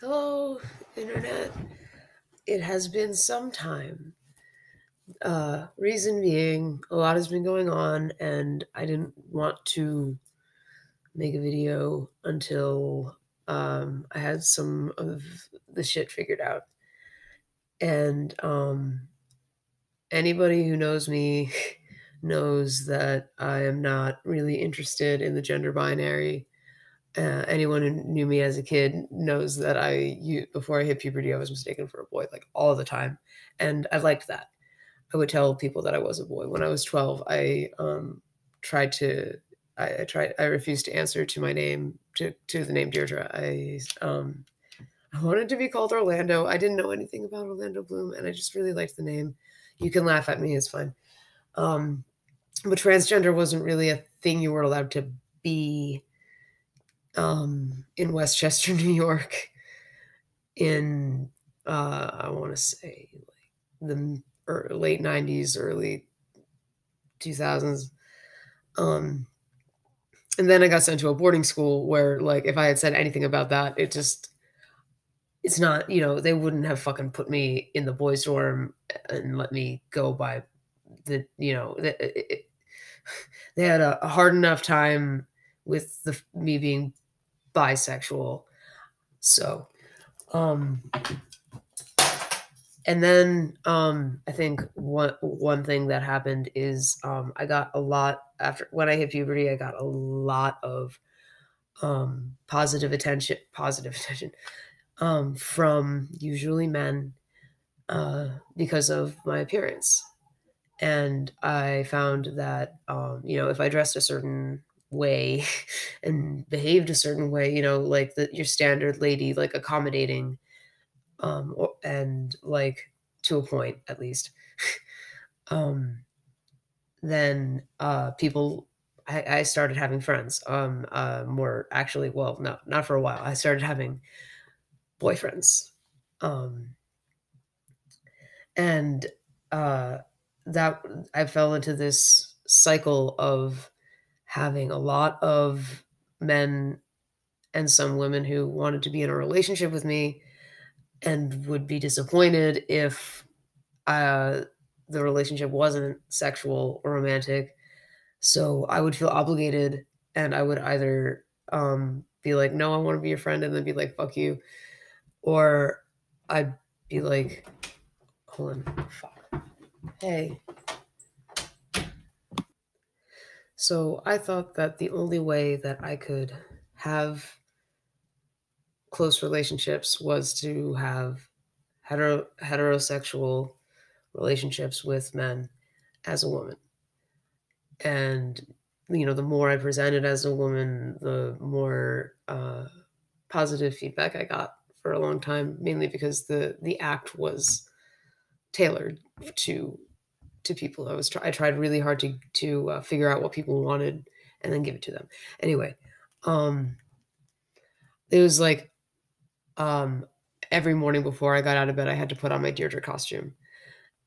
Hello, Internet. It has been some time. Reason being, a lot has been going on, and I didn't want to make a video until I had some of the shit figured out. And anybody who knows me knows that I am not really interested in the gender binary. Anyone who knew me as a kid knows that before I hit puberty, I was mistaken for a boy like all the time, and I liked that. I would tell people that I was a boy. When I was 12, tried to, I refused to answer to my name, to the name Deirdre. I wanted to be called Orlando. I didn't know anything about Orlando Bloom, and I just really liked the name. You can laugh at me, it's fine. But transgender wasn't really a thing you were allowed to be in Westchester, New York in I want to say like the late 90s, early 2000s. And then I got sent to a boarding school where, like, if I had said anything about that, it's not, they wouldn't have fucking put me in the boys' dorm and let me go by they had a hard enough time with me being bisexual. So, and then I think one thing that happened is I got a lot after when I hit puberty. I got a lot of positive attention from usually men because of my appearance, and I found that if I dressed a certain way and behaved a certain way, like your standard lady, like accommodating, and like to a point at least, then people I started having friends. More actually, well, no, not for a while. I started having boyfriends, and that I fell into this cycle of having a lot of men and some women who wanted to be in a relationship with me and would be disappointed if the relationship wasn't sexual or romantic. So I would feel obligated, and I would either be like, no, I want to be your friend, and then be like, fuck you. Or I'd be like, hold on, fuck. Hey. So I thought that the only way that I could have close relationships was to have heterosexual relationships with men as a woman. And the more I presented as a woman, the more positive feedback I got for a long time, mainly because the act was tailored to people. I tried really hard to figure out what people wanted and then give it to them. Anyway, it was like every morning before I got out of bed, I had to put on my Deirdre costume,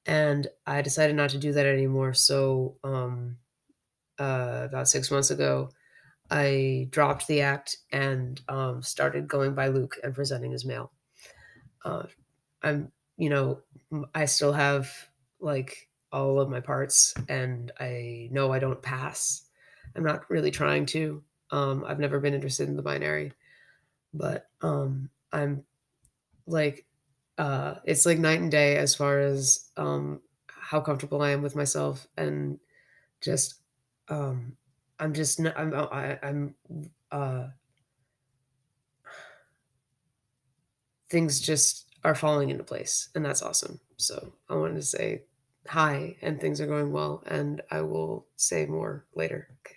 and I decided not to do that anymore. So about 6 months ago, I dropped the act and started going by Luke and presenting as male. I'm, I still have like all of my parts, and I know I don't pass. I'm not really trying to. I've never been interested in the binary, but I'm like, it's like night and day as far as how comfortable I am with myself, and just I'm just I'm things just are falling into place, and that's awesome. So I wanted to say hi, and things are going well, and I will say more later. Okay.